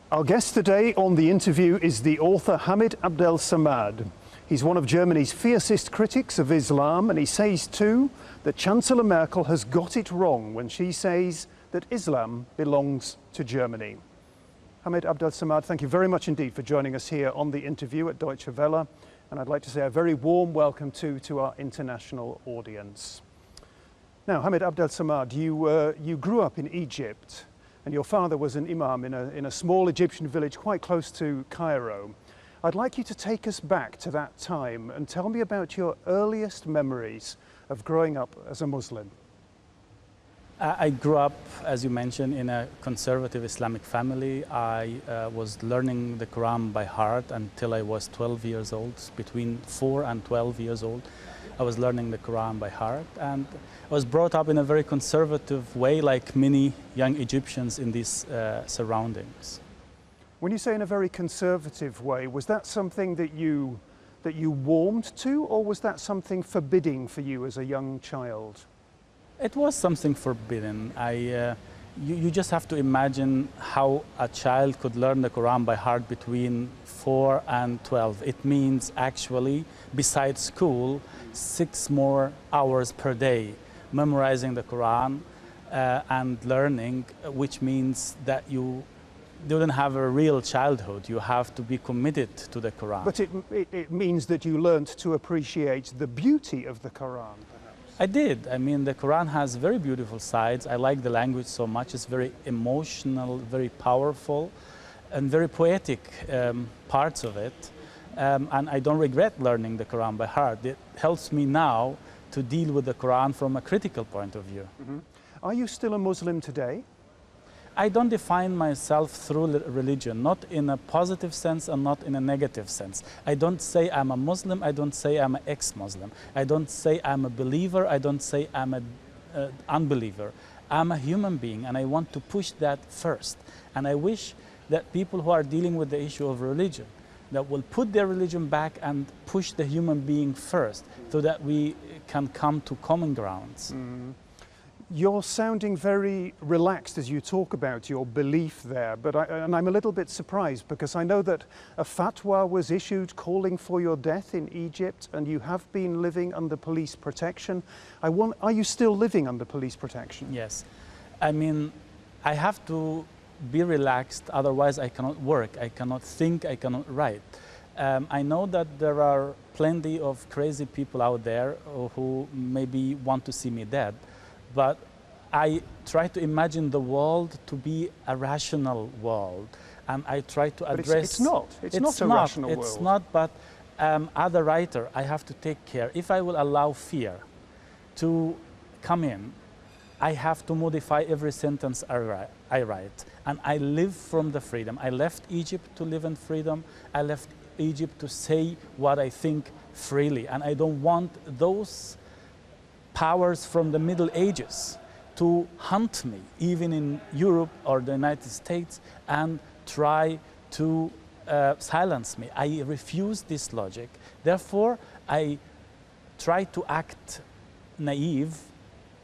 Our guest today on The Interview is the author Hamid Abdel Samad. He's one of Germany's fiercest critics of Islam, and he says too that Chancellor Merkel has got it wrong when she says that Islam belongs to Germany. Hamid Abdel Samad, thank you very much indeed for joining us here on The Interview at Deutsche Welle, and I'd like to say a very warm welcome too to our international audience. Now, Hamid Abdel Samad, you grew up in Egypt, and your father was an imam in a small Egyptian village quite close to Cairo. I'd like you to take us back to that time and tell me about your earliest memories of growing up as a Muslim. I grew up, as you mentioned, in a conservative Islamic family. I was learning the Quran by heart until I was 12 years old. Between 4 and 12 years old, I was learning the Quran by heart, and I was brought up in a very conservative way, like many young Egyptians in these surroundings. When you say in a very conservative way, was that something that you warmed to, or was that something forbidding for you as a young child? It was something forbidden. You just have to imagine how a child could learn the Quran by heart between 4 and 12. It means actually, besides school, 6 more hours per day memorizing the Quran and learning, which means that you don't have a real childhood. You have to be committed to the Quran. But it means that you learned to appreciate the beauty of the Quran. I did. I mean, the Quran has very beautiful sides. I like the language so much. It's very emotional, very powerful, and very poetic parts of it. And I don't regret learning the Quran by heart. It helps me now to deal with the Quran from a critical point of view. Mm-hmm. Are you still a Muslim today? I don't define myself through religion, not in a positive sense and not in a negative sense. I don't say I'm a Muslim, I don't say I'm an ex-Muslim. I don't say I'm a believer, I don't say I'm an unbeliever. I'm a human being, and I want to push that first. And I wish that people who are dealing with the issue of religion, that will put their religion back and push the human being first, so that we can come to common grounds. Mm. You're sounding very relaxed as you talk about your belief there, but I'm a little bit surprised because I know that a fatwa was issued calling for your death in Egypt, and you have been living under police protection. Are you still living under police protection? Yes. I mean, I have to be relaxed, otherwise I cannot work, I cannot think, I cannot write. I know that there are plenty of crazy people out there who maybe want to see me dead. But I try to imagine the world to be a rational world, and I try to address... But it's not a rational world. It's not, but as a writer, I have to take care. If I will allow fear to come in, I have to modify every sentence I write. And I live from the freedom. I left Egypt to live in freedom. I left Egypt to say what I think freely. And I don't want those powers from the Middle Ages to hunt me, even in Europe or the United States, and try to silence me. I refuse this logic. Therefore, I try to act naive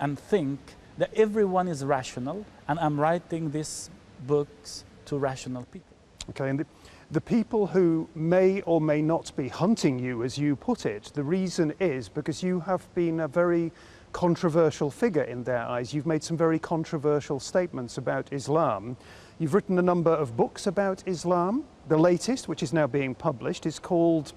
and think that everyone is rational, and I'm writing these books to rational people. Okay, and the people who may or may not be hunting you, as you put it, the reason is because you have been a very controversial figure in their eyes. You've made some very controversial statements about Islam. You've written a number of books about Islam. The latest, which is now being published, is called,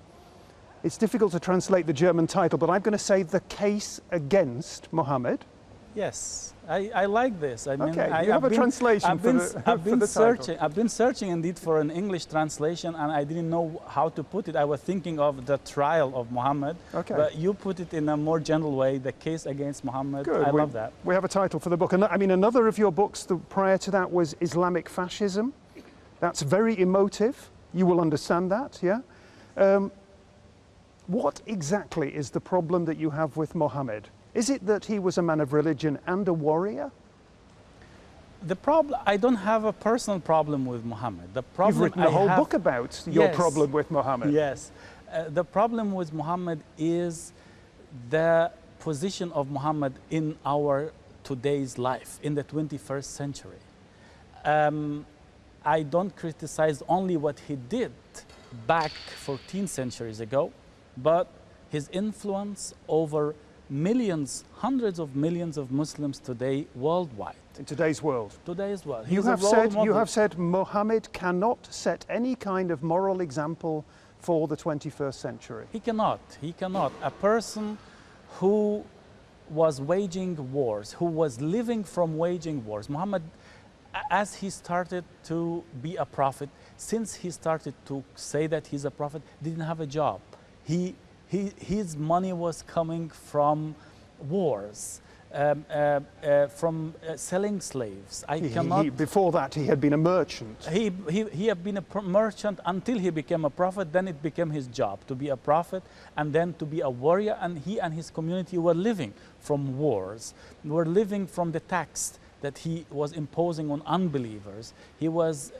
it's difficult to translate the German title, but I'm going to say The Case Against Muhammad. Yes, I like this. I mean, okay, you have a translation for the title. I've been searching indeed for an English translation, and I didn't know how to put it. I was thinking of The Trial of Muhammad, okay. But you put it in a more general way, The Case Against Muhammad. Good. I love that. We have a title for the book. And I mean, another of your books prior to that was Islamic Fascism. That's very emotive. You will understand that, yeah? What exactly is the problem that you have with Muhammad? Is it that he was a man of religion and a warrior? The problem, I don't have a personal problem with Muhammad. The problem You've written a whole book about your problem with Muhammad. Yes. The problem with Muhammad is the position of Muhammad in our today's life, in the 21st century. I don't criticize only what he did back 14 centuries ago, but his influence over millions, hundreds of millions of Muslims today worldwide. In today's world. Today's world. You He's a have role model. you have said Muhammad cannot set any kind of moral example for the 21st century. He cannot. He cannot. A person who was waging wars, who was living from waging wars. Muhammad, as he started to be a prophet, since he started to say that he's a prophet, didn't have a job. His money was coming from wars, from selling slaves. Before that, he had been a merchant. He had been a merchant until he became a prophet. Then it became his job to be a prophet and then to be a warrior. And he and his community were living from wars, were living from the tax that he was imposing on unbelievers. He was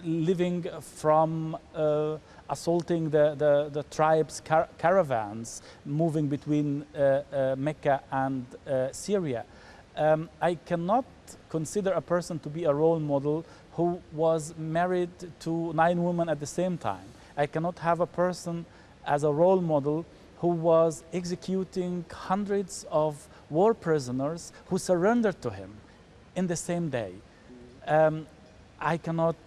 living from assaulting the tribes' caravans moving between Mecca and Syria. I cannot consider a person to be a role model who was married to 9 women at the same time. I cannot have a person as a role model who was executing hundreds of war prisoners who surrendered to him in the same day. I cannot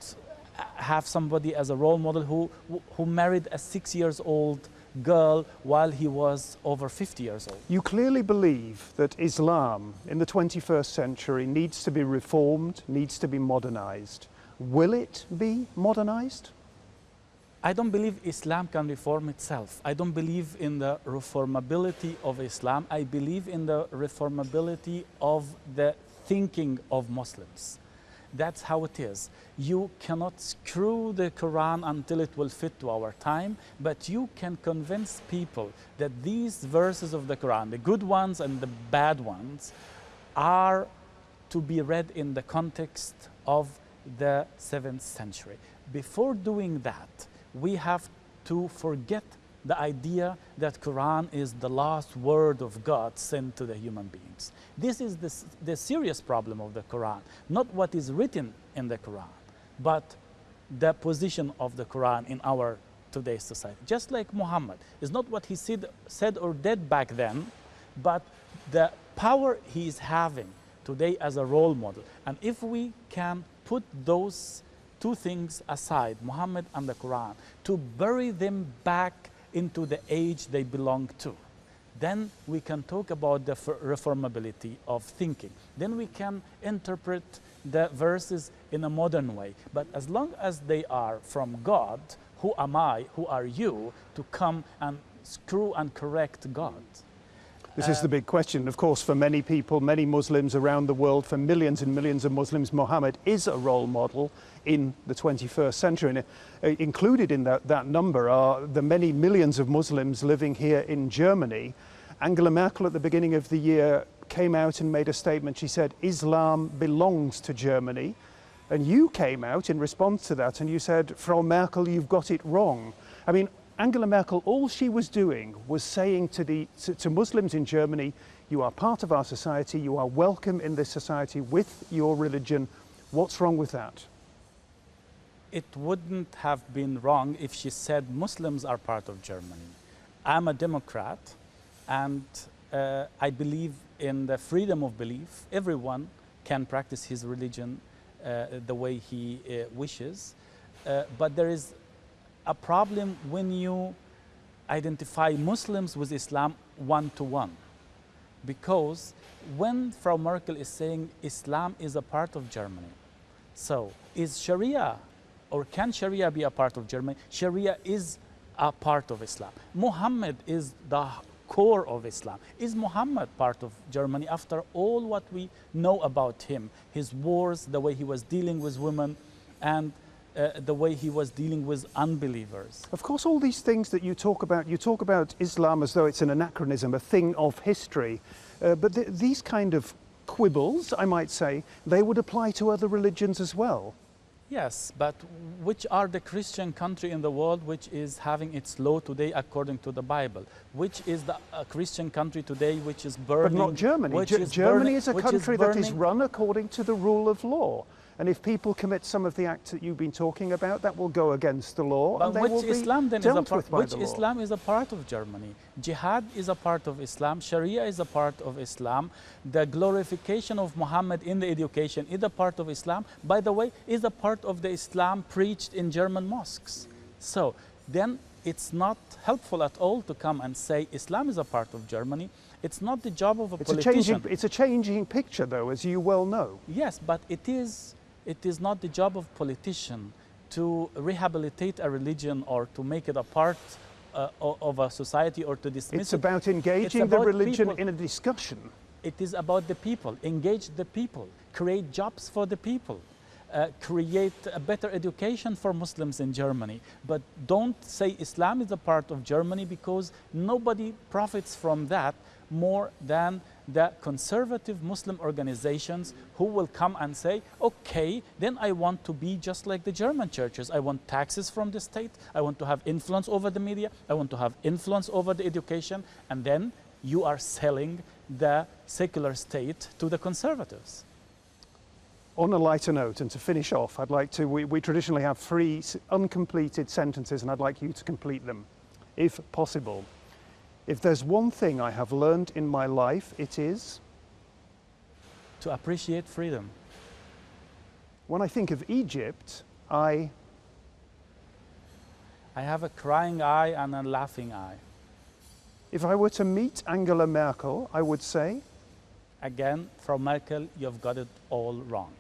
have somebody as a role model who married a 6-year-old girl while he was over 50 years old. You clearly believe that Islam in the 21st century needs to be reformed, needs to be modernized. Will it be modernized? I don't believe Islam can reform itself. I don't believe in the reformability of Islam. I believe in the reformability of the thinking of Muslims. That's how it is. You cannot screw the Quran until it will fit to our time, but you can convince people that these verses of the Quran, the good ones and the bad ones, are to be read in the context of the 7th century. Before doing that, we have to forget the idea that Quran is the last word of God sent to the human beings. This is the serious problem of the Quran, not what is written in the Quran, but the position of the Quran in our today's society. Just like Muhammad, is not what he said or did back then, but the power he is having today as a role model. And if we can put those 2 things aside, Muhammad and the Quran, to bury them back into the age they belong to, then we can talk about the reformability of thinking. Then we can interpret the verses in a modern way. But as long as they are from God, who am I, who are you, to come and screw and correct God? This is the big question. Of course, for many people, many Muslims around the world, for millions and millions of Muslims, Muhammad is a role model in the 21st century. And included in that number are the many millions of Muslims living here in Germany. Angela Merkel at the beginning of the year came out and made a statement. She said, Islam belongs to Germany. And you came out in response to that and you said, Frau Merkel, you've got it wrong. I mean, Angela Merkel, all she was doing was saying to Muslims in Germany, you are part of our society, you are welcome in this society with your religion. What's wrong with that? It wouldn't have been wrong if she said Muslims are part of Germany. I'm a Democrat and I believe in the freedom of belief. Everyone can practice his religion the way he wishes, but there is a problem when you identify Muslims with Islam one-to-one. Because when Frau Merkel is saying Islam is a part of Germany, so is Sharia, or can Sharia be a part of Germany? Sharia is a part of Islam. Muhammad is the core of Islam. Is Muhammad part of Germany after all what we know about him? His wars, the way he was dealing with women, and the way he was dealing with unbelievers. Of course, all these things that you talk about Islam as though it's an anachronism, a thing of history. But these kind of quibbles, I might say, they would apply to other religions as well. Yes, but which are the Christian country in the world which is having its law today according to the Bible? Which is the Christian country today which is burning? But not Germany. Germany is a country that is run according to the rule of law. And if people commit some of the acts that you've been talking about, that will go against the law, But and they which will be Islam then is a dealt part? with by Which the law. Islam is a part of Germany? Jihad is a part of Islam. Sharia is a part of Islam. The glorification of Muhammad in the education is a part of Islam. By the way, is a part of the Islam preached in German mosques. So then it's not helpful at all to come and say Islam is a part of Germany. It's not the job of a politician. It's a changing picture, though, as you well know. Yes, but it is not the job of politician to rehabilitate a religion or to make it a part of a society or to dismiss It's it. about engaging It's the about religion people. in a discussion. It is about the people. Engage the people. Create jobs for the people. Create a better education for Muslims in Germany. But don't say Islam is a part of Germany, because nobody profits from that more than the conservative Muslim organizations who will come and say, okay, then I want to be just like the German churches. I want taxes from the state. I want to have influence over the media. I want to have influence over the education. And then you are selling the secular state to the conservatives. On a lighter note, and to finish off, I'd like to, we traditionally have 3 uncompleted sentences, and I'd like you to complete them, if possible. If there's one thing I have learned in my life, it is? To appreciate freedom. When I think of Egypt, I have a crying eye and a laughing eye. If I were to meet Angela Merkel, I would say? Again, Frau Merkel, you've got it all wrong.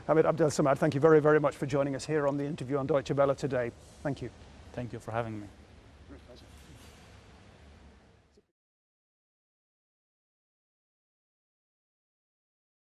Hamid Abdel Samad, thank you very, very much for joining us here on the interview on Deutsche Welle today. Thank you. Thank you for having me.